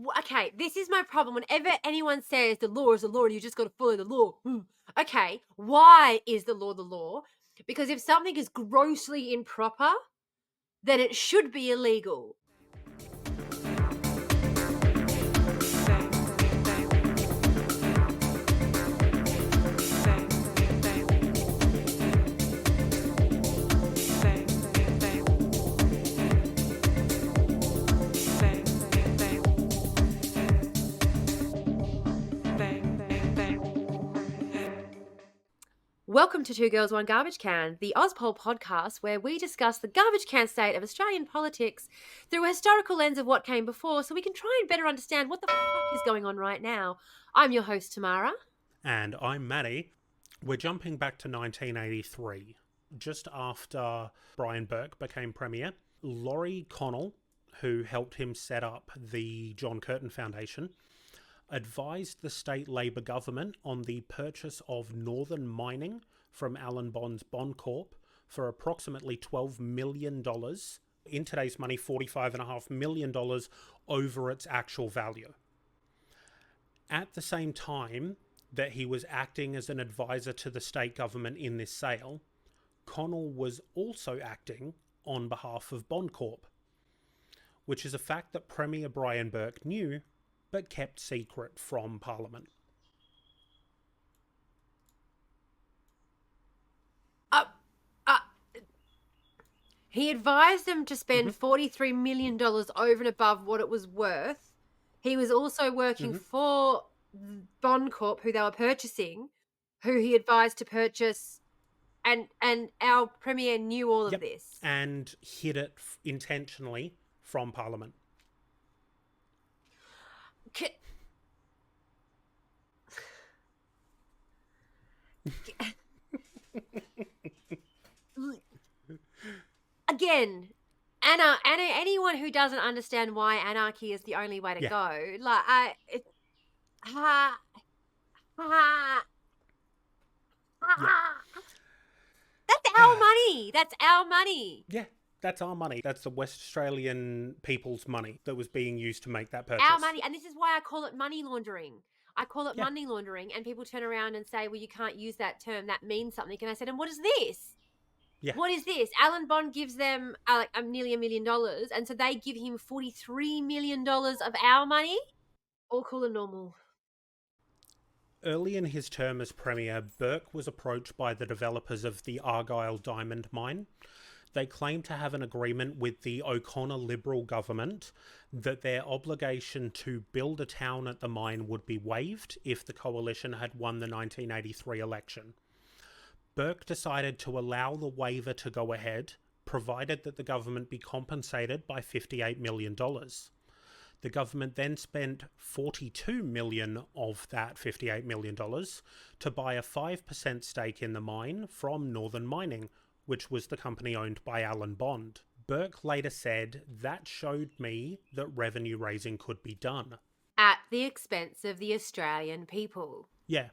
Okay, this is my problem. Whenever anyone says the law is the law and you just got to follow the law. Okay, why is the law the law? Because if something is grossly improper, then it should be illegal. Welcome to 2Girls1GarbageCan, the Auspol podcast where we discuss the garbage can state of Australian politics through a historical lens of what came before so we can try and better understand what the fuck is going on right now. I'm your host, Tamara. And I'm Matty. We're jumping back to 1983. Just after Brian Burke became Premier, Laurie Connell, who helped him set up the John Curtin Foundation, advised the state Labor government on the purchase of Northern Mining from Alan Bond's Bond Corp for approximately $12 million. In today's money, $45.5 million over its actual value. At the same time that he was acting as an advisor to the state government in this sale, Connell was also acting on behalf of Bond Corp, which is a fact that Premier Brian Burke knew but kept secret from Parliament. He advised them to spend $43 million over and above what it was worth. He was also working for Bond Corp, who they were purchasing, who he advised to purchase, and our Premier knew all of this. And hid it intentionally from Parliament. Again, anyone who doesn't understand why anarchy is the only way to go, that's our money. That's our money. Yeah, that's our money. That's the West Australian people's money that was being used to make that purchase. Our money, and this is why I call it money laundering. I call it money laundering, and people turn around and say, well, you can't use that term. That means something. And I said, and what is this? Yeah. What is this? Alan Bond gives them nearly $1 million, and so they give him $43 million of our money? All cool and normal. Early in his term as Premier, Burke was approached by the developers of the Argyle Diamond Mine. They claimed to have an agreement with the O'Connor Liberal government that their obligation to build a town at the mine would be waived if the coalition had won the 1983 election. Burke decided to allow the waiver to go ahead, provided that the government be compensated by $58 million. The government then spent $42 million of that $58 million to buy a 5% stake in the mine from Northern Mining, which was the company owned by Alan Bond. Burke later said, that showed me that revenue raising could be done. At the expense of the Australian people. Yeah.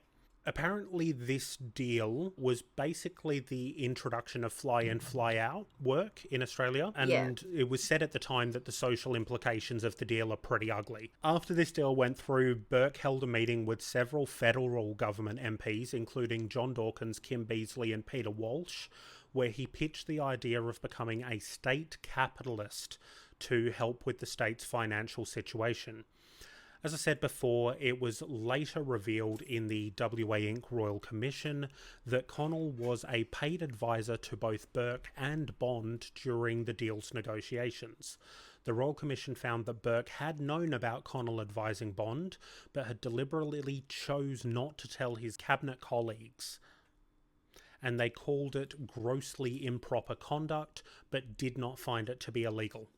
Apparently this deal was basically the introduction of fly-in, fly-out work in Australia, and it was said at the time that the social implications of the deal are pretty ugly. After this deal went through, Burke held a meeting with several federal government MPs, including John Dawkins, Kim Beazley and Peter Walsh, where he pitched the idea of becoming a state capitalist to help with the state's financial situation. As I said before, it was later revealed in the WA Inc. Royal Commission that Connell was a paid advisor to both Burke and Bond during the deal's negotiations. The Royal Commission found that Burke had known about Connell advising Bond, but had deliberately chose not to tell his cabinet colleagues. And they called it grossly improper conduct, but did not find it to be illegal.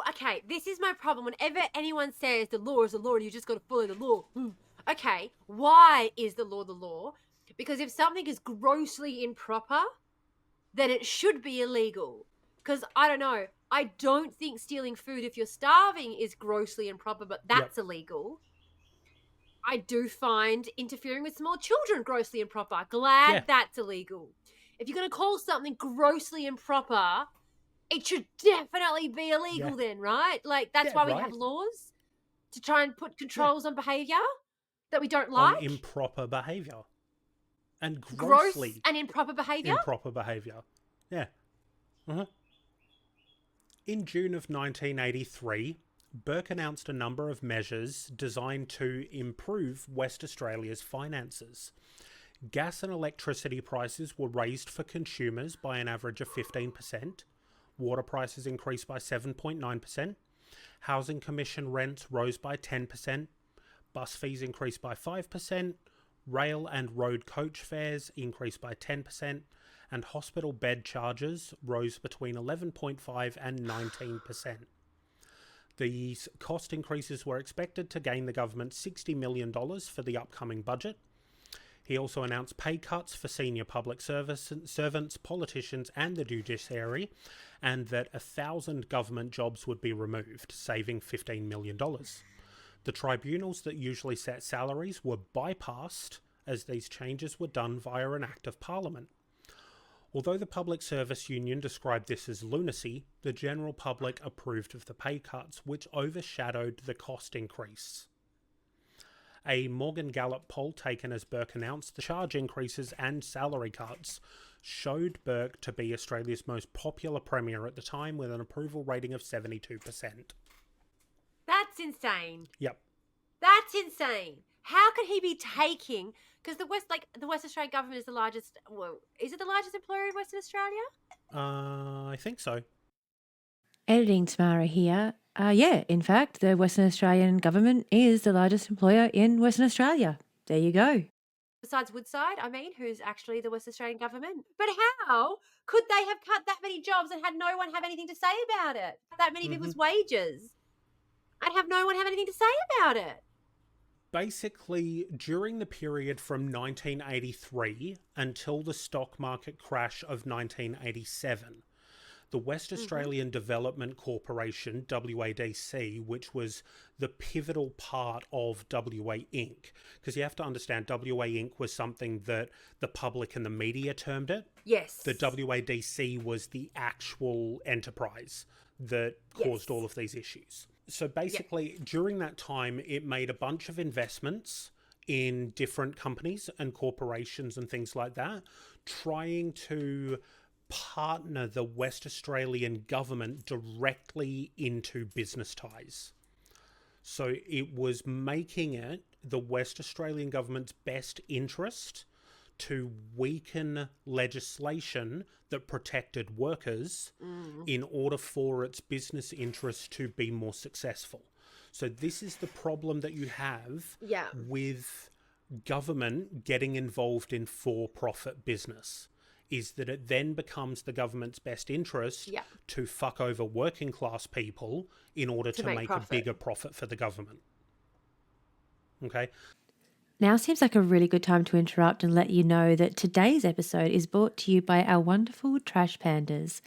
Okay, this is my problem. Whenever anyone says the law is the law and you just got to follow the law. Okay, why is the law the law? Because if something is grossly improper, then it should be illegal. Because, I don't know, I don't think stealing food if you're starving is grossly improper, but that's illegal. I do find interfering with small children grossly improper. Glad that's illegal. If you're going to call something grossly improper, it should definitely be illegal then, right? Like, that's why we have laws. to try and put controls on behaviour that we don't On like? improper behaviour. And Gross grossly and improper behaviour? improper behaviour. Yeah. Uh-huh. In June of 1983, Burke announced a number of measures designed to improve West Australia's finances. Gas and electricity prices were raised for consumers by an average of 15%. Water prices increased by 7.9%. Housing Commission rents rose by 10%. Bus fees increased by 5%. Rail and road coach fares increased by 10%. And hospital bed charges rose between 11.5 and 19%. These cost increases were expected to gain the government $60 million for the upcoming budget. He also announced pay cuts for senior public servants, politicians and the judiciary, and that 1,000 government jobs would be removed, saving $15 million. The tribunals that usually set salaries were bypassed as these changes were done via an Act of Parliament. Although the Public Service Union described this as lunacy, the general public approved of the pay cuts, which overshadowed the cost increase. A Morgan Gallup poll taken as Burke announced the charge increases and salary cuts showed Burke to be Australia's most popular Premier at the time, with an approval rating of 72%. That's insane. Yep. That's insane. How could he be taking... Because the West Australian government is the largest... Well, is it the largest employer in Western Australia? I think so. Editing Tamara here. Yeah, in fact, the Western Australian government is the largest employer in Western Australia. There you go. Besides Woodside, who's actually the West Australian government. But how could they have cut that many jobs and had no one have anything to say about it? That many people's wages. I'd have no one have anything to say about it. Basically, during the period from 1983 until the stock market crash of 1987, the West Australian Development Corporation, WADC, which was the pivotal part of WA Inc., because you have to understand WA Inc. was something that the public and the media termed it. Yes. The WADC was the actual enterprise that caused all of these issues. So basically, during that time, it made a bunch of investments in different companies and corporations and things like that, trying to partner the West Australian government directly into business ties. So it was making it the West Australian government's best interest to weaken legislation that protected workers in order for its business interests to be more successful. So this is the problem that you have with government getting involved in for-profit business, is that it then becomes the government's best interest to fuck over working class people in order to make a bigger profit for the government. Okay? Now seems like a really good time to interrupt and let you know that today's episode is brought to you by our wonderful Trash Pandas.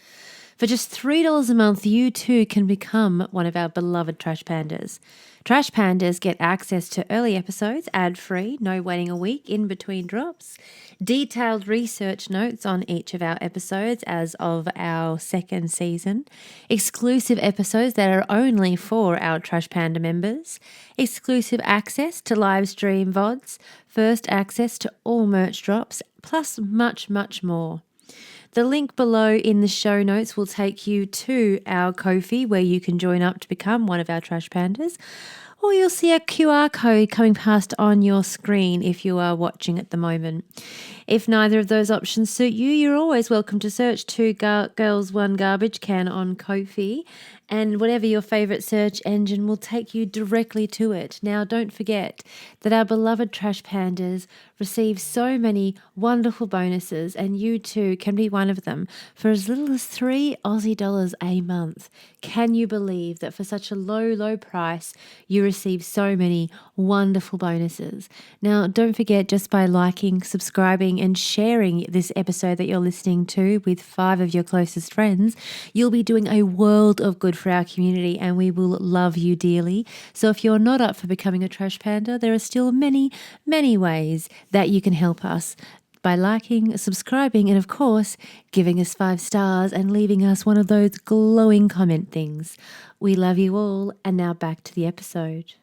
For just $3 a month, you too can become one of our beloved Trash Pandas. Trash Pandas get access to early episodes, ad-free, no waiting a week in between drops, detailed research notes on each of our episodes as of our second season, exclusive episodes that are only for our Trash Panda members, exclusive access to live stream VODs, first access to all merch drops, plus much, much more. The link below in the show notes will take you to our Ko-fi, where you can join up to become one of our Trash Pandas, or you'll see a QR code coming past on your screen if you are watching at the moment. If neither of those options suit you, you're always welcome to search 2Girls1GarbageCan on Ko-fi, and whatever your favourite search engine will take you directly to it. Now, don't forget that our beloved Trash Pandas receive so many wonderful bonuses, and you too can be one of them for as little as $3 Aussie a month. Can you believe that for such a low, low price, you receive so many wonderful bonuses? Now, don't forget, just by liking, subscribing, and sharing this episode that you're listening to with 5 of your closest friends, you'll be doing a world of good for our community, and we will love you dearly. So if you're not up for becoming a Trash Panda, there are still many, many ways that you can help us by liking, subscribing, and of course, giving us 5 stars and leaving us one of those glowing comment things. We love you all, and now back to the episode.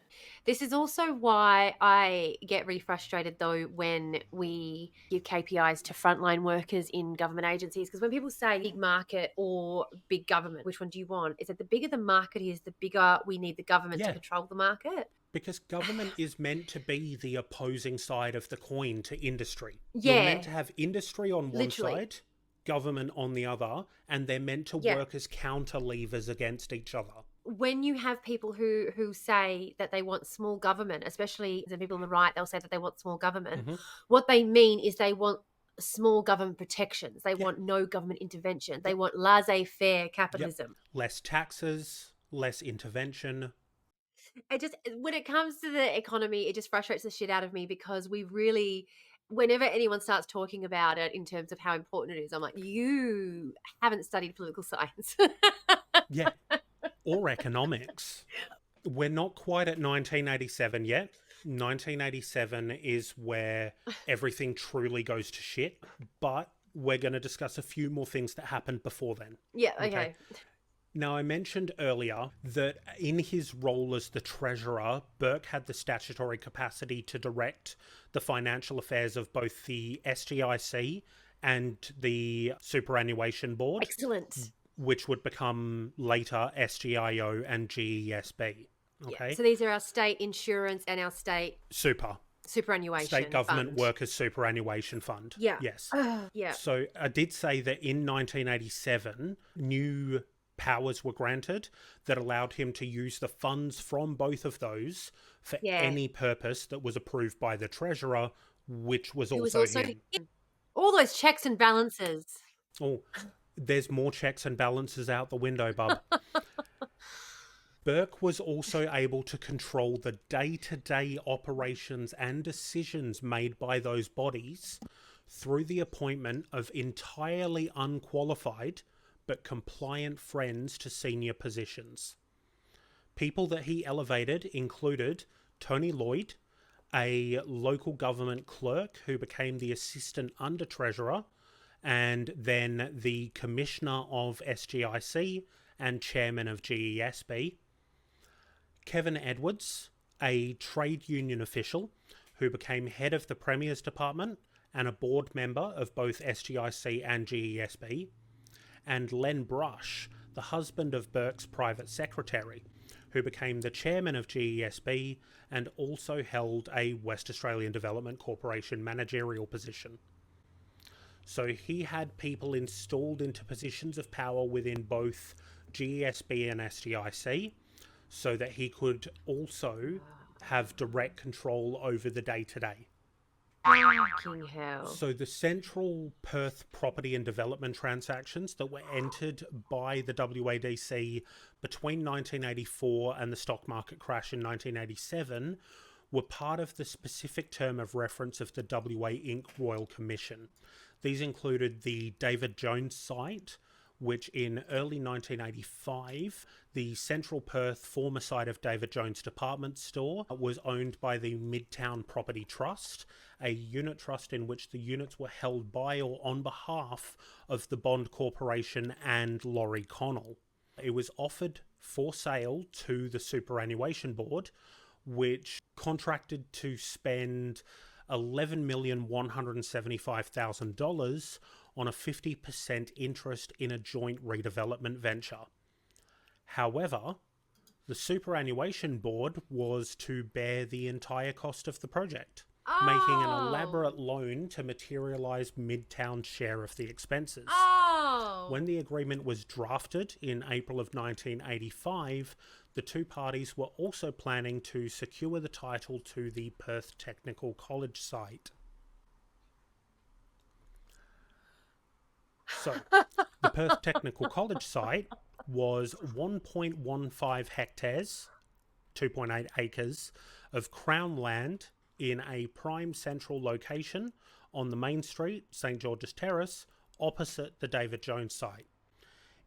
This is also why I get really frustrated, though, when we give KPIs to frontline workers in government agencies. Because when people say big market or big government, which one do you want? It's that the bigger the market is, the bigger we need the government to control the market. Because government is meant to be the opposing side of the coin to industry. Yeah. You're meant to have industry on one side, government on the other, and they're meant to work as counter levers against each other. When you have people who say that they want small government, especially the people on the right, they'll say that they want small government. What they mean is they want small government protections. They want no government intervention. They want laissez-faire capitalism. Less taxes, less intervention. It just, when it comes to the economy, it just frustrates the shit out of me, because we really, whenever anyone starts talking about it in terms of how important it is, I'm like, you haven't studied political science. Yeah. Or economics. We're not quite at 1987 yet. 1987 is where everything truly goes to shit, but we're going to discuss a few more things that happened before then. Yeah, okay. Now, I mentioned earlier that in his role as the treasurer, Burke had the statutory capacity to direct the financial affairs of both the SGIC and the Superannuation Board. Excellent. Which would become later SGIO and GESB. Okay. Yeah. So these are our state insurance and our state superannuation State Government fund. Workers Superannuation Fund. Yeah. Yes. Yeah. So I did say that in 1987, new powers were granted that allowed him to use the funds from both of those for any purpose that was approved by the treasurer, which was also him. All those checks and balances. Oh, there's more checks and balances out the window, bub. Burke was also able to control the day-to-day operations and decisions made by those bodies through the appointment of entirely unqualified but compliant friends to senior positions. People that he elevated included Tony Lloyd, a local government clerk who became the assistant under-treasurer, and then the commissioner of SGIC and chairman of GESB. Kevin Edwards, a trade union official who became head of the Premier's Department and a board member of both SGIC and GESB. And Len Brush, the husband of Burke's private secretary, who became the chairman of GESB and also held a West Australian Development Corporation managerial position. So he had people installed into positions of power within both GESB and SGIC so that he could also have direct control over the day-to-day. Fucking hell. So the central Perth property and development transactions that were entered by the WADC between 1984 and the stock market crash in 1987 were part of the specific term of reference of the WA Inc. Royal Commission. These included the David Jones site, which in early 1985, the Central Perth former site of David Jones Department Store was owned by the Midtown Property Trust, a unit trust in which the units were held by or on behalf of the Bond Corporation and Laurie Connell. It was offered for sale to the Superannuation Board, which contracted to spend $11,175,000 on a 50% interest in a joint redevelopment venture. However, the Superannuation Board was to bear the entire cost of the project, making an elaborate loan to materialise Midtown's share of the expenses. When the agreement was drafted in April of 1985, the two parties were also planning to secure the title to the Perth Technical College site. So, the Perth Technical College site was 1.15 hectares, 2.8 acres, of Crown land in a prime central location on the main street, St George's Terrace, opposite the David Jones site.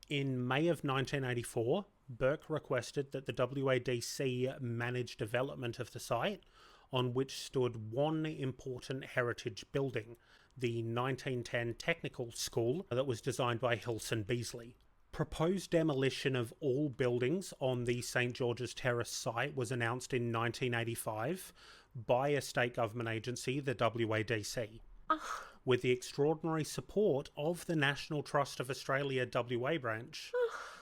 In May of 1984, Burke requested that the WADC manage development of the site, on which stood one important heritage building, the 1910 Technical School that was designed by Hilson Beasley. Proposed demolition of all buildings on the St George's Terrace site was announced in 1985 by a state government agency, the WADC, with the extraordinary support of the National Trust of Australia WA branch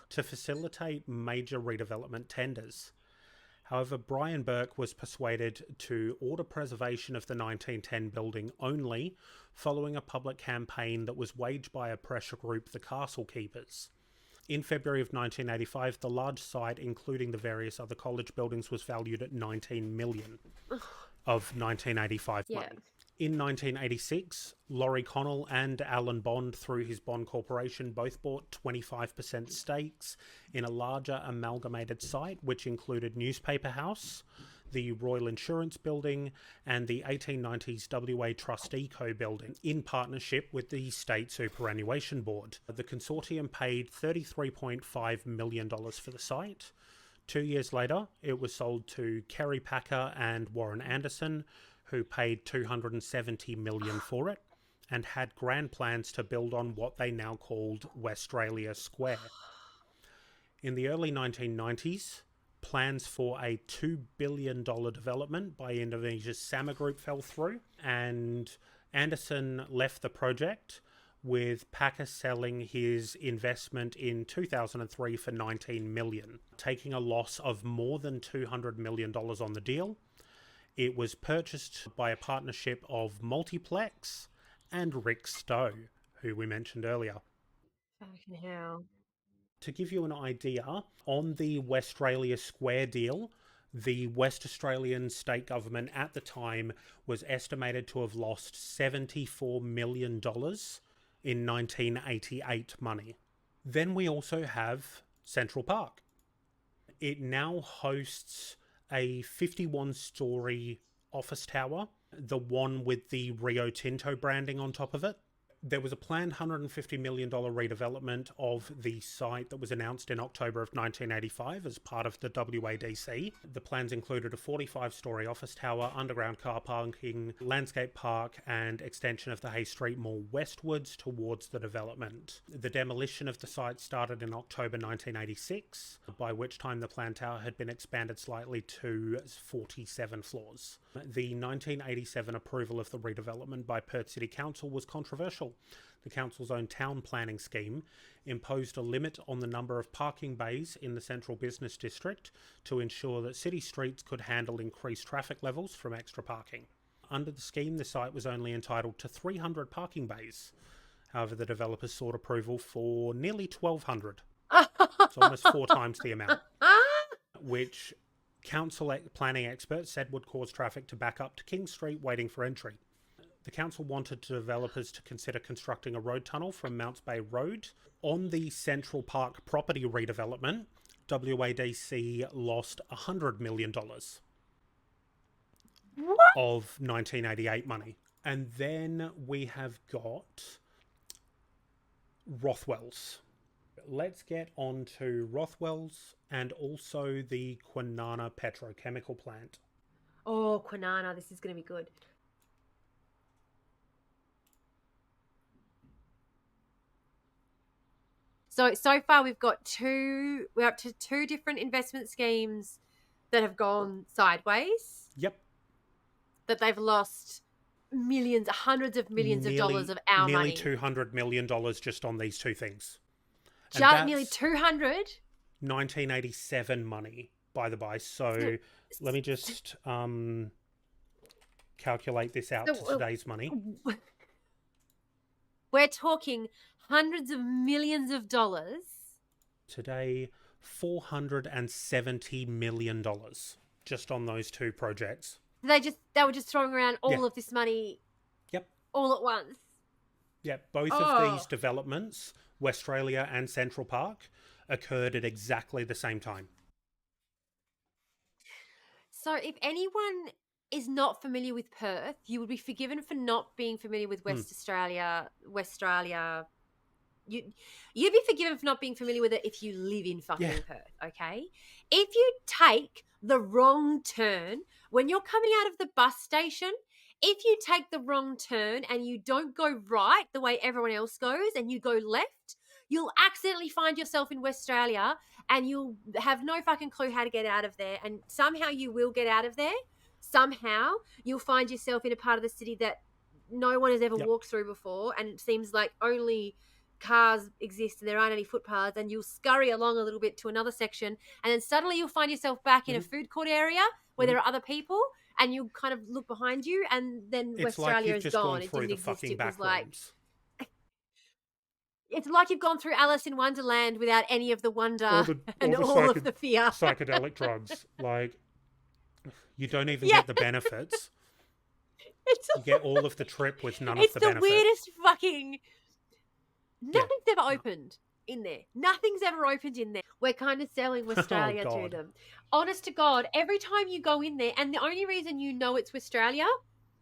to facilitate major redevelopment tenders. However, Brian Burke was persuaded to order preservation of the 1910 building only following a public campaign that was waged by a pressure group, the Castle Keepers. In February of 1985, the large site, including the various other college buildings, was valued at $19 million of 1985 money. In 1986, Laurie Connell and Alan Bond, through his Bond Corporation, both bought 25% stakes in a larger amalgamated site, which included Newspaper House, the Royal Insurance Building, and the 1890s WA Trustee Co building, in partnership with the State Superannuation Board. The consortium paid $33.5 million for the site. 2 years later, it was sold to Kerry Packer and Warren Anderson, who paid $270 million for it, and had grand plans to build on what they now called Westralia Square. In the early 1990s, plans for a $2 billion development by Indonesia's Sama Group fell through, and Anderson left the project, with Packer selling his investment in 2003 for $19 million, taking a loss of more than $200 million on the deal. It was purchased by a partnership of Multiplex and Rick Stowe, who we mentioned earlier. Fucking hell. To give you an idea, on the Westralia Square deal, the West Australian state government at the time was estimated to have lost $74 million in 1988 money. Then we also have Central Park. It now hosts a 51-storey office tower, the one with the Rio Tinto branding on top of it. There was a planned $150 million redevelopment of the site that was announced in October of 1985 as part of the WADC. The plans included a 45-storey office tower, underground car parking, landscape park, and extension of the Hay Street Mall westwards towards the development. The demolition of the site started in October 1986, by which time the planned tower had been expanded slightly to 47 floors. The 1987 approval of the redevelopment by Perth City Council was controversial. The council's own town planning scheme imposed a limit on the number of parking bays in the central business district to ensure that city streets could handle increased traffic levels from extra parking. Under the scheme, the site was only entitled to 300 parking bays. However, the developers sought approval for nearly 1,200. It's almost 4 times the amount, which council planning experts said would cause traffic to back up to King Street waiting for entry. The council wanted developers to consider constructing a road tunnel from Mounts Bay Road. On the Central Park property redevelopment, WADC lost $100 million of 1988 money. And then we have got Rothwell's. Let's get on to Rothwell's and also the Kwinana petrochemical plant. Oh, Kwinana, this is going to be good. So far we're up to 2 different investment schemes that have gone sideways. Yep. That they've lost millions, hundreds of millions of dollars of our money. Nearly $200 million just on these 2 things. Just nearly 200? 1987 money, by the by. So let me just calculate this out to today's money. We're talking hundreds of millions of dollars. Today, $470 million just on those 2 projects. They were just throwing around all of this money. Yep. All at once. Yeah, both of these developments, Westralia and Central Park, occurred at exactly the same time. So if anyone is not familiar with Perth, you would be forgiven for not being familiar with Westralia. You'd be forgiven for not being familiar with it if you live in fucking Perth, okay? If you take the wrong turn when you're coming out of the bus station, if you take the wrong turn and you don't go right the way everyone else goes and you go left, you'll accidentally find yourself in West Australia and you'll have no fucking clue how to get out of there. And somehow you will get out of there. Somehow you'll find yourself in a part of the city that no one has ever walked through before, and it seems like only cars exist and there aren't any footpaths, and you'll scurry along a little bit to another section, and then suddenly you'll find yourself back in a food court area where there are other people, and you kind of look behind you, and then West Australia is gone. It didn't exist. It was like it's like you've gone through Alice in Wonderland without any of the wonder and all of the fear. Psychedelic drugs. Like, you don't even get the benefits. You get all of the trip with none of the benefits. It's the weirdest fucking... Nothing's ever opened in there. Nothing's ever opened in there. We're kind of selling Australia to them. Honest to God, every time you go in there, and the only reason you know it's Australia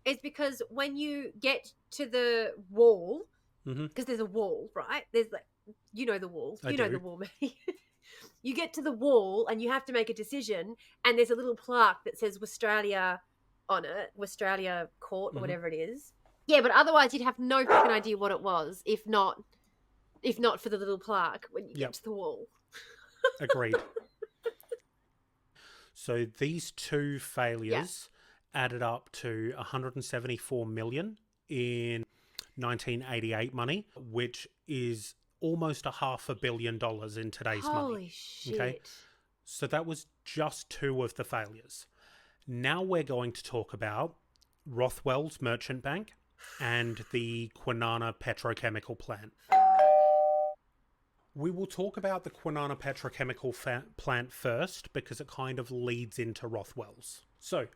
is because when you get to the wall, because there's a wall, right? There's like, you know the wall. You know the wall, Matty. You get to the wall and you have to make a decision, and there's a little plaque that says Australia on it, Australia Court or whatever it is. Yeah, but otherwise you'd have no fucking idea what it was if not for the little plaque when you get to the wall. Agreed. So these two failures added up to 174 million in 1988 money, which is almost $500 million in today's money. Holy shit. Okay? So that was just two of the failures. Now we're going to talk about Rothwell's Merchant Bank and the Kwinana petrochemical plant. We will talk about the Kwinana petrochemical plant first because it kind of leads into Rothwell's. So,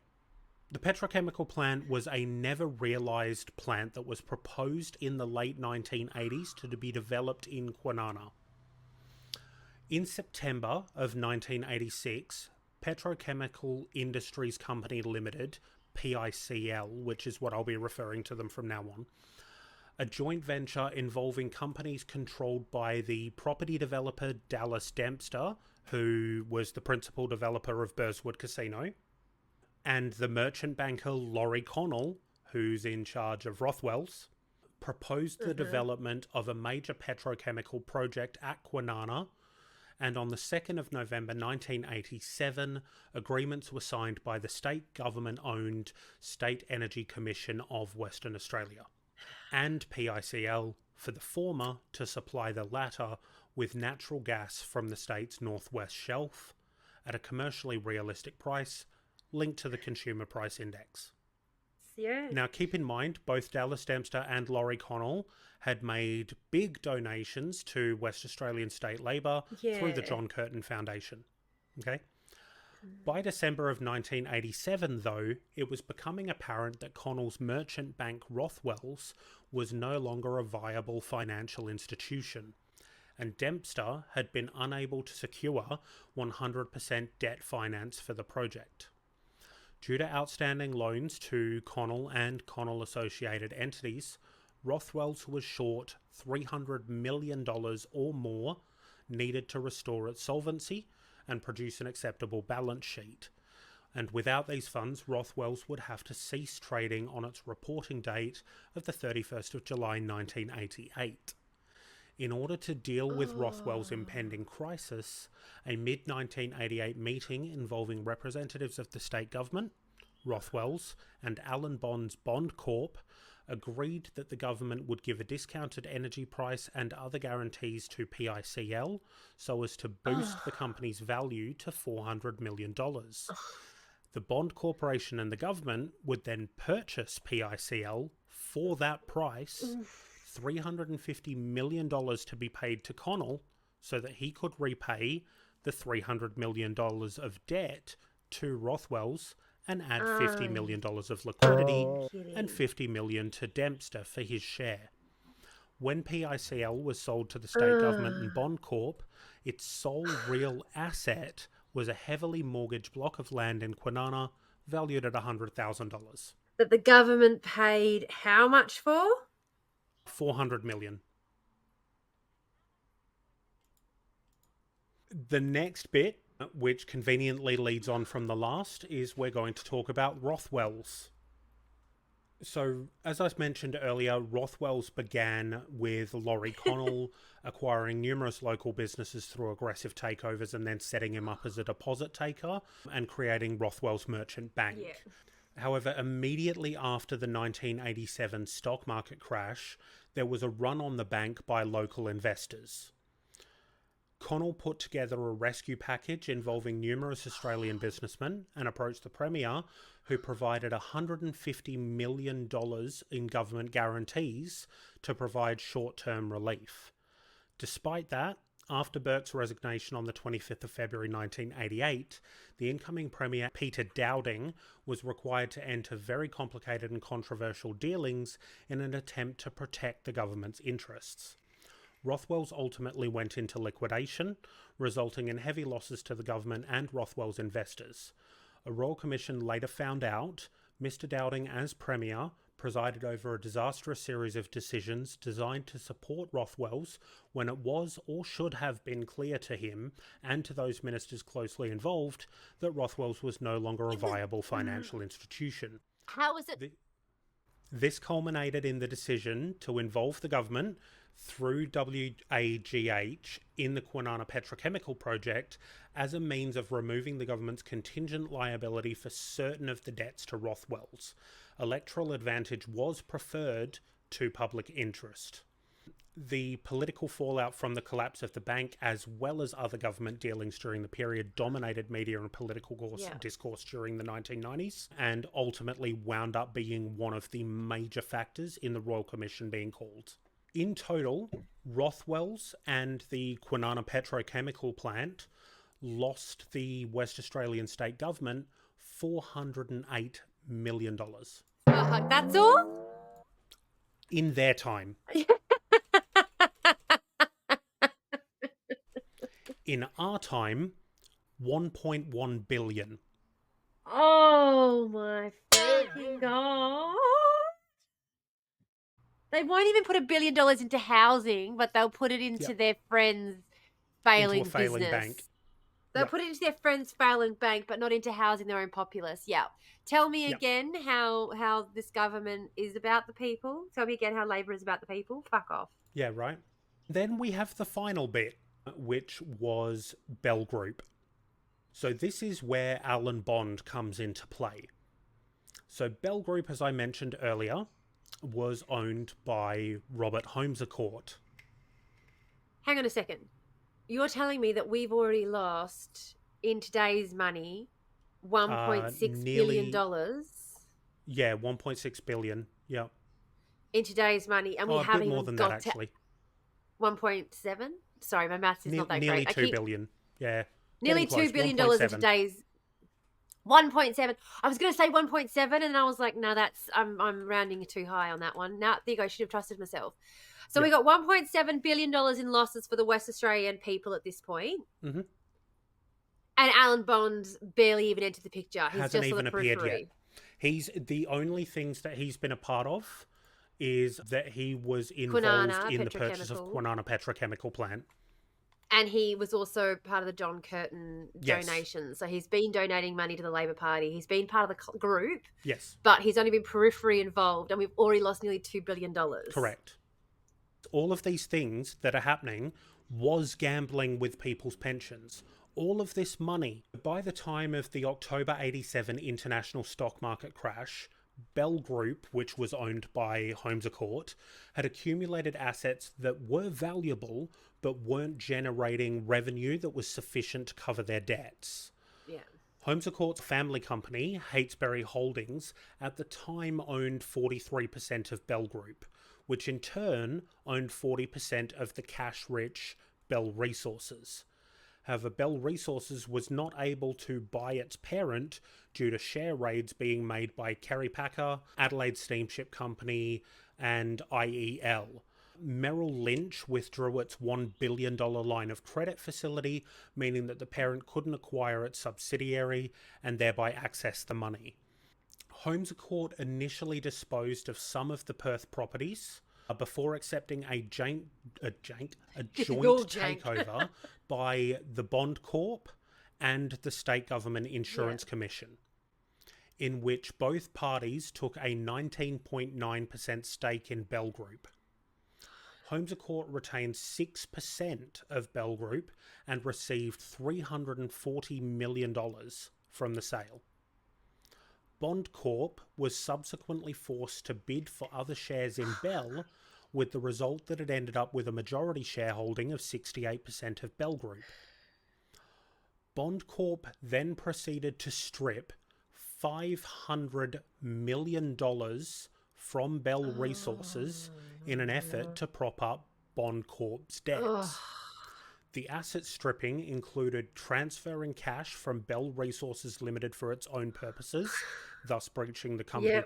the petrochemical plant was a never realised plant that was proposed in the late 1980s to be developed in Kwinana. In September of 1986, Petrochemical Industries Company Limited, PICL, which is what I'll be referring to them from now on, a joint venture involving companies controlled by the property developer Dallas Dempster, who was the principal developer of Burswood Casino, and the merchant banker Laurie Connell, who's in charge of Rothwell's, proposed the development of a major petrochemical project at Kwinana, and on the 2nd of November 1987, agreements were signed by the state government-owned State Energy Commission of Western Australia and PICL, for the former to supply the latter with natural gas from the state's northwest shelf at a commercially realistic price linked to the Consumer Price Index. Yeah. Now, keep in mind, both Dallas Dempster and Laurie Connell had made big donations to West Australian State Labor through the John Curtin Foundation. Okay? By December of 1987, though, it was becoming apparent that Connell's merchant bank Rothwell's was no longer a viable financial institution, and Dempster had been unable to secure 100% debt finance for the project. Due to outstanding loans to Connell and Connell-associated entities, Rothwell's was short $300 million or more needed to restore its solvency and produce an acceptable balance sheet. And without these funds, Rothwell's would have to cease trading on its reporting date of the 31st of July 1988. In order to deal with Rothwell's impending crisis, a mid-1988 meeting involving representatives of the state government, Rothwell's, and Allen Bond's Bond Corp agreed that the government would give a discounted energy price and other guarantees to PICL so as to boost the company's value to $400 million. The Bond Corporation and the government would then purchase PICL for that price, $350 million to be paid to Connell so that he could repay the $300 million of debt to Rothwell's and add $50 million of liquidity and $50 million to Dempster for his share. When PICL was sold to the state government and Bond Corp, its sole real asset was a heavily mortgaged block of land in Kwinana valued at $100,000. That the government paid how much for? $400 million. The next bit, which conveniently leads on from the last, is we're going to talk about Rothwell's. So, as I mentioned earlier, Rothwell's began with Laurie Connell acquiring numerous local businesses through aggressive takeovers and then setting him up as a deposit taker and creating Rothwell's Merchant Bank. Yeah. However, immediately after the 1987 stock market crash, there was a run on the bank by local investors. Connell put together a rescue package involving numerous Australian businessmen and approached the Premier, who provided $150 million in government guarantees to provide short-term relief. Despite that, after Burke's resignation on the 25th of February 1988, the incoming Premier, Peter Dowding, was required to enter very complicated and controversial dealings in an attempt to protect the government's interests. Rothwell's ultimately went into liquidation, resulting in heavy losses to the government and Rothwell's investors. A Royal Commission later found out Mr. Dowding, as Premier, presided over a disastrous series of decisions designed to support Rothwell's when it was or should have been clear to him and to those ministers closely involved that Rothwell's was no longer a viable financial institution. How was it? This culminated in the decision to involve the government through WAGH in the Kwinana Petrochemical Project as a means of removing the government's contingent liability for certain of the debts to Rothwell's. Electoral advantage was preferred to public interest. The political fallout from the collapse of the bank, as well as other government dealings during the period, dominated media and political discourse during the 1990s and ultimately wound up being one of the major factors in the Royal Commission being called. In total, Rothwell's and the Kwinana Petrochemical Plant lost the West Australian state government $408 million. That's all? In their time. In our time, 1.1 billion. Oh my fucking God. They won't even put $1 billion into housing, but they'll put it into their friend's failing Into a failing business. bank. They'll put it into their friend's failing bank, but not into housing their own populace. Yeah. Tell me again how this government is about the people. Tell me again how Labor is about the people. Fuck off. Yeah, right. Then we have the final bit, which was Bell Group. So this is where Alan Bond comes into play. So Bell Group, as I mentioned earlier, was owned by Robert Holmes-a-Court. Hang on a second. You're telling me that we've already lost, in today's money, $1.6 billion? Yeah, 1.6 billion. Yeah. In today's money, and we a haven't bit more even than got that, actually. 1.7? Sorry, my maths is not that nearly great. 2 billion. Yeah. Nearly $2 billion in today's 1.7. I was going to say 1.7, and I was like, no, that's I'm rounding too high on that one. Now, there you go. I should have trusted myself. So we got $1.7 billion in losses for the West Australian people at this point. Mm-hmm. And Alan Bond's barely even entered the picture. He's Hasn't just even on the appeared periphery. yet. He's the only things that he's been a part of is that he was involved in the purchase of Kwinana Petrochemical Plant. And he was also part of the John Curtin donations. So he's been donating money to the Labor Party. He's been part of the group. Yes. But he's only been periphery involved, and we've already lost nearly $2 billion. Correct. All of these things that are happening was gambling with people's pensions. All of this money, by the time of the October 87 international stock market crash, Bell Group, which was owned by Holmes-a-Court, had accumulated assets that were valuable but weren't generating revenue that was sufficient to cover their debts. Yeah. Holmes-a-Court's family company, Heytesbury Holdings, at the time owned 43% of Bell Group, which in turn owned 40% of the cash-rich Bell Resources. However, Bell Resources was not able to buy its parent due to share raids being made by Kerry Packer, Adelaide Steamship Company, and IEL. Merrill Lynch withdrew its $1 billion line of credit facility, meaning that the parent couldn't acquire its subsidiary and thereby access the money. Holmes-a-Court initially disposed of some of the Perth properties before accepting a joint takeover by the Bond Corp and the State Government Insurance Commission. in which both parties took a 19.9% stake in Bell Group. Holmes Court retained 6% of Bell Group and received $340 million from the sale. Bond Corp was subsequently forced to bid for other shares in Bell, with the result that it ended up with a majority shareholding of 68% of Bell Group. Bond Corp then proceeded to strip $500 million from Bell Resources in an effort to prop up Bond Corp's debts. The asset stripping included transferring cash from Bell Resources Limited for its own purposes, thus breaching the company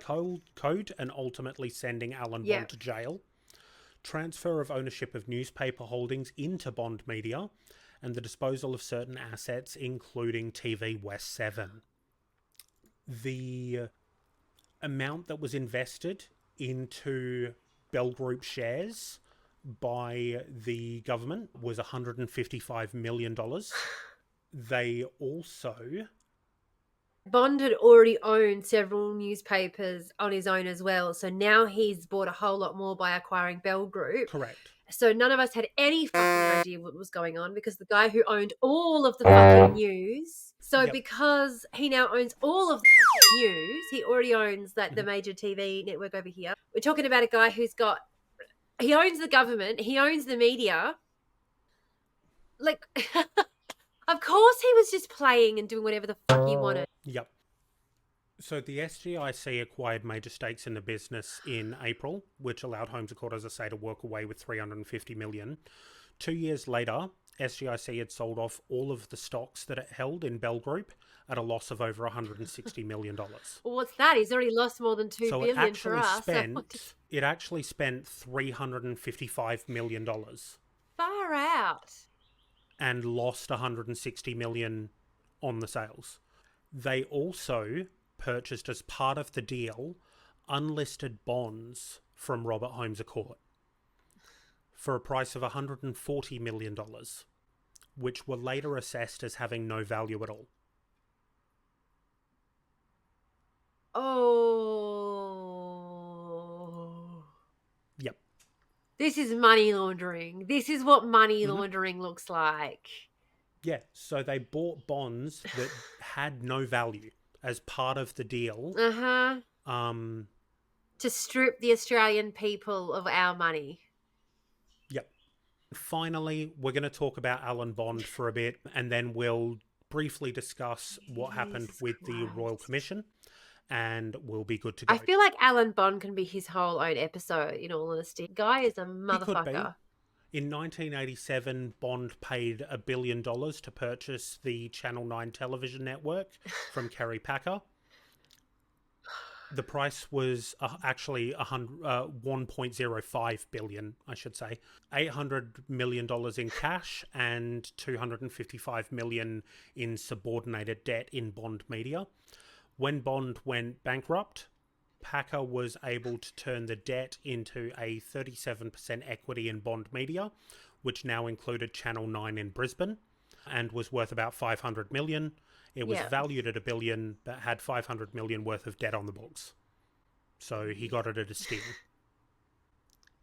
code and ultimately sending Alan Bond to jail. Transfer of ownership of newspaper holdings into Bond Media, and the disposal of certain assets, including TV West 7. The amount that was invested into Bell Group shares by the government was $155 million. They also... Bond had already owned several newspapers on his own as well, so now he's bought a whole lot more by acquiring Bell Group. Correct. So none of us had any fucking idea what was going on, because the guy who owned all of the fucking news... So because he now owns all of the fucking news, he already owns the major TV network over here. We're talking about a guy who's got... He owns the government. He owns the media. Like, of course he was just playing and doing whatever the fuck he wanted. Yep. So the SGIC acquired major stakes in the business in April, which allowed Holmes Court, as I say, to walk away with $350 million. 2 years later, SGIC had sold off all of the stocks that it held in Bell Group at a loss of over $160 million. Well, what's that? He's already lost more than $2 billion for us. It actually spent $355 million. Far out. And lost $160 million on the sales. They also purchased, as part of the deal, unlisted bonds from Robert Holmes Court for a price of $140 million, which were later assessed as having no value at all. Oh. Yep. This is money laundering. This is what money laundering looks like. Yeah, so they bought bonds that had no value as part of the deal. To strip the Australian people of our money. Yep. Finally, we're going to talk about Alan Bond for a bit, and then we'll briefly discuss what happened with the Royal Commission, and we'll be good to go. I feel like Alan Bond can be his whole own episode, in all honesty. Guy is a motherfucker. He could be. In 1987, Bond paid $1 billion to purchase the Channel 9 television network from Kerry Packer. The price was actually $1.05 billion, I should say. $800 million in cash and $255 million in subordinated debt in Bond Media. When Bond went bankrupt, Packer was able to turn the debt into a 37% equity in Bond Media, which now included Channel 9 in Brisbane, and was worth about $500 million. It was valued at $1 billion, but had $500 million worth of debt on the books. So he got it at a steal.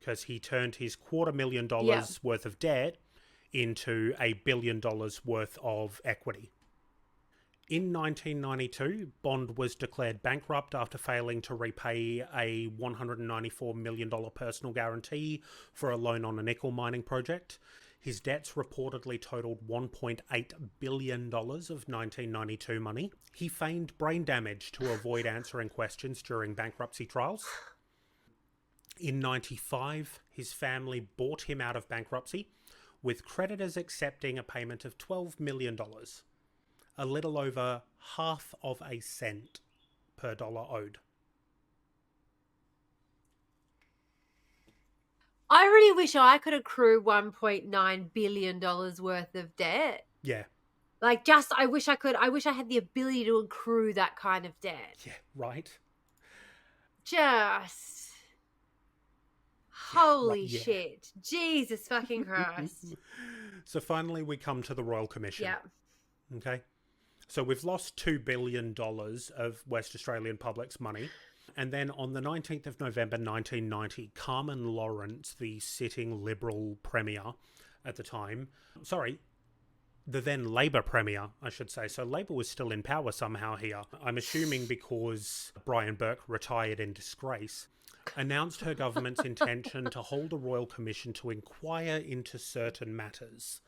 Because he turned his $250,000 worth of debt into $1 billion worth of equity. In 1992, Bond was declared bankrupt after failing to repay a $194 million personal guarantee for a loan on a nickel mining project. His debts reportedly totaled $1.8 billion of 1992 money. He feigned brain damage to avoid answering questions during bankruptcy trials. In 95, his family bought him out of bankruptcy, with creditors accepting a payment of $12 million. A little over half of a cent per dollar owed. I really wish I could accrue $1.9 billion worth of debt. Yeah. Like, I wish I had the ability to accrue that kind of debt. Yeah, right. Just... Holy shit. Jesus fucking Christ. So finally we come to the Royal Commission. Yeah. Okay. So we've lost $2 billion of West Australian public's money. And then on the 19th of November 1990, Carmen Lawrence, the sitting Liberal Premier at the time, the then Labor Premier, I should say. So Labor was still in power somehow here. I'm assuming because Brian Burke retired in disgrace, announced her government's intention to hold a royal commission to inquire into certain matters.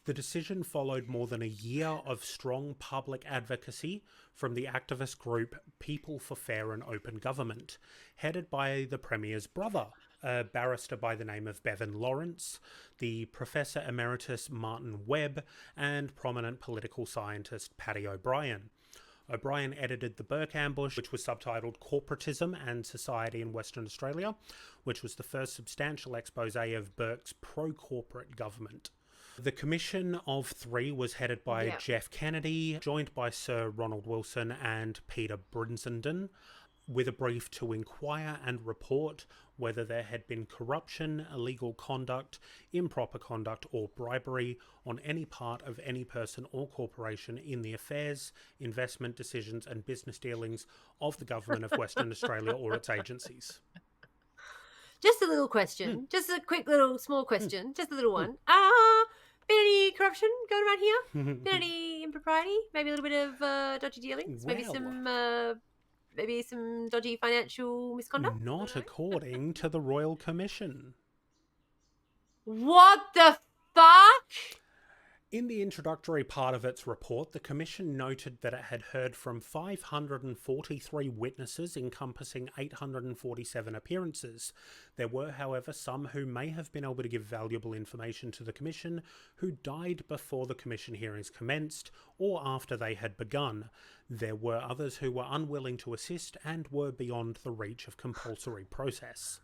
The decision followed more than a year of strong public advocacy from the activist group People for Fair and Open Government, headed by the Premier's brother, a barrister by the name of Bevan Lawrence, the Professor Emeritus Martin Webb, and prominent political scientist Paddy O'Brien. O'Brien edited the Burke Ambush, which was subtitled Corporatism and Society in Western Australia, which was the first substantial expose of Burke's pro-corporate government. The Commission of Three was headed by Jeff Kennedy, joined by Sir Ronald Wilson and Peter Brinsenden, with a brief to inquire and report whether there had been corruption, illegal conduct, improper conduct, or bribery on any part of any person or corporation in the affairs, investment decisions, and business dealings of the Government of Western Australia or its agencies. Just a little question. Just a quick little small question. Just a little one. Been any corruption going around here? Been any impropriety? Maybe a little bit of dodgy dealings? Maybe some dodgy financial misconduct? Not according to the Royal Commission. What the fuck? In the introductory part of its report, the Commission noted that it had heard from 543 witnesses encompassing 847 appearances. There were, however, some who may have been able to give valuable information to the Commission who died before the Commission hearings commenced or after they had begun. There were others who were unwilling to assist and were beyond the reach of compulsory process.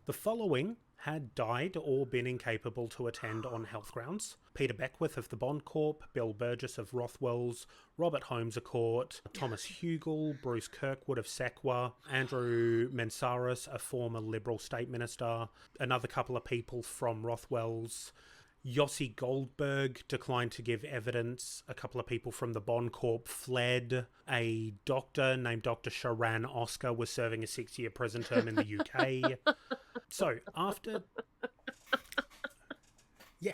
The following had died or been incapable to attend on health grounds: Peter Beckwith of the Bond Corp, Bill Burgess of Rothwells, Robert Holmes of Court, Thomas Hugel, Bruce Kirkwood of Sequa, Andrew Mensaris, a former Liberal State Minister, another couple of people from Rothwells. Yossi Goldberg declined to give evidence. A couple of people from the Bond Corp fled. A doctor named Dr. Sharan Oscar was serving a 6-year prison term in the UK. So, after... Yeah.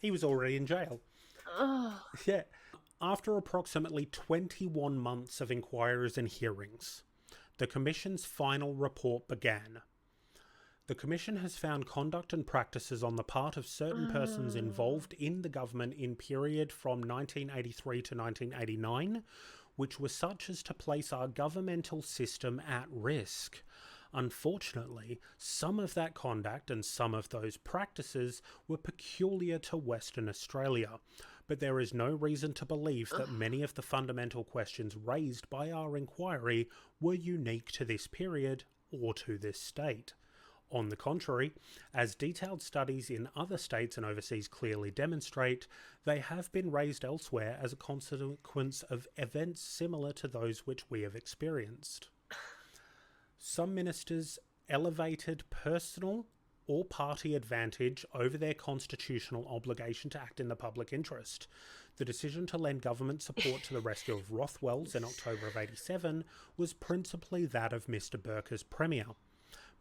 He was already in jail. Yeah. After approximately 21 months of inquiries and hearings, the Commission's final report began. The Commission has found conduct and practices on the part of certain persons involved in the government in period from 1983 to 1989, which were such as to place our governmental system at risk. Unfortunately, some of that conduct and some of those practices were peculiar to Western Australia, but there is no reason to believe that many of the fundamental questions raised by our inquiry were unique to this period or to this state. On the contrary, as detailed studies in other states and overseas clearly demonstrate, they have been raised elsewhere as a consequence of events similar to those which we have experienced. Some ministers elevated personal or party advantage over their constitutional obligation to act in the public interest. The decision to lend government support to the rescue of Rothwells in October of '87 was principally that of Mr. Burke as Premier.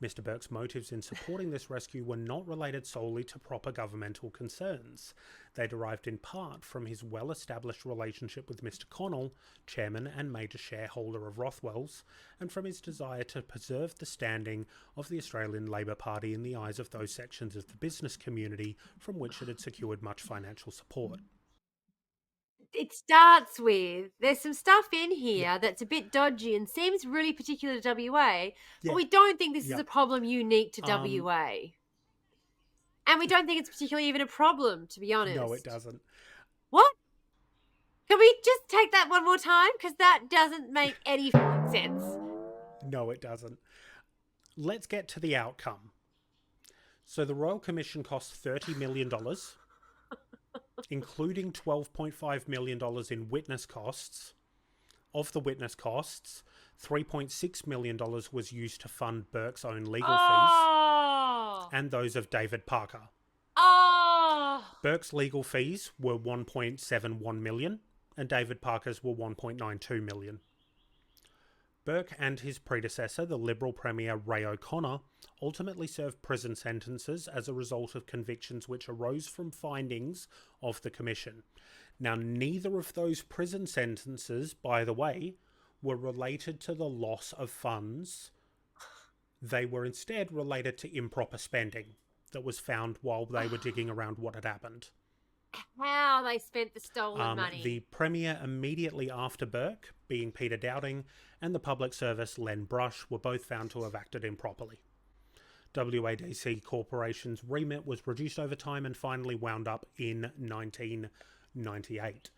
Mr. Burke's motives in supporting this rescue were not related solely to proper governmental concerns. They derived in part from his well-established relationship with Mr. Connell, chairman and major shareholder of Rothwells, and from his desire to preserve the standing of the Australian Labor Party in the eyes of those sections of the business community from which it had secured much financial support. It starts with, there's some stuff in here that's a bit dodgy and seems really particular to WA, but we don't think this is a problem unique to WA. And we don't think it's particularly even a problem, to be honest. No, it doesn't. What? Can we just take that one more time? Because that doesn't make any sense. No, it doesn't. Let's get to the outcome. So the Royal Commission cost $30 million, including $12.5 million in witness costs. Of the witness costs, $3.6 million was used to fund Burke's own legal fees and those of David Parker. Burke's legal fees were $1.71 million, and David Parker's were 1.92 million. Burke and his predecessor, the Liberal Premier Ray O'Connor, ultimately served prison sentences as a result of convictions which arose from findings of the Commission. Now, neither of those prison sentences, by the way, were related to the loss of funds. They were instead related to improper spending that was found while they were digging around what had happened. How they spent the stolen money. The Premier immediately after Burke, being Peter Dowding, and the Public Service Len Brush, were both found to have acted improperly. WADC Corporation's remit was reduced over time and finally wound up in 1998.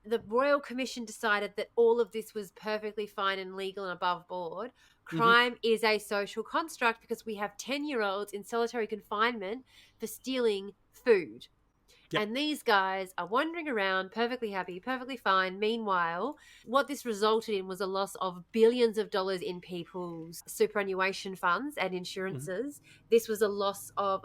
The Royal Commission decided that all of this was perfectly fine and legal and above board. Crime is a social construct because we have 10-year-olds in solitary confinement for stealing food. Yep. And these guys are wandering around perfectly happy, perfectly fine. Meanwhile, what this resulted in was a loss of billions of dollars in people's superannuation funds and insurances. This was a loss of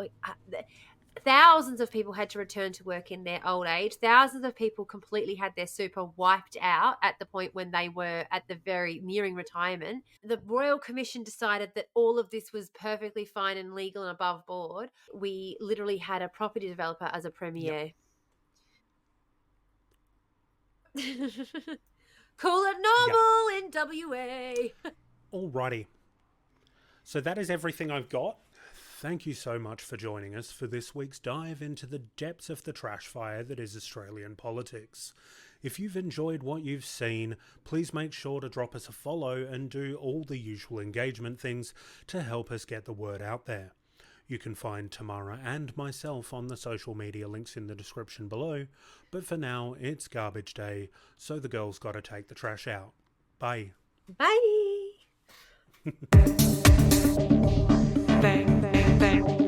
thousands of people had to return to work in their old age. Thousands of people completely had their super wiped out at the point when they were at the very nearing retirement. The Royal Commission decided that all of this was perfectly fine and legal and above board. We literally had a property developer as a premier. Yep. Call it normal in WA. Alrighty. So that is everything I've got. Thank you so much for joining us for this week's dive into the depths of the trash fire that is Australian politics. If you've enjoyed what you've seen, please make sure to drop us a follow and do all the usual engagement things to help us get the word out there. You can find Tamara and myself on the social media links in the description below, but for now, it's garbage day, so the girls gotta take the trash out. Bye. Bye. Bang, bang, bang.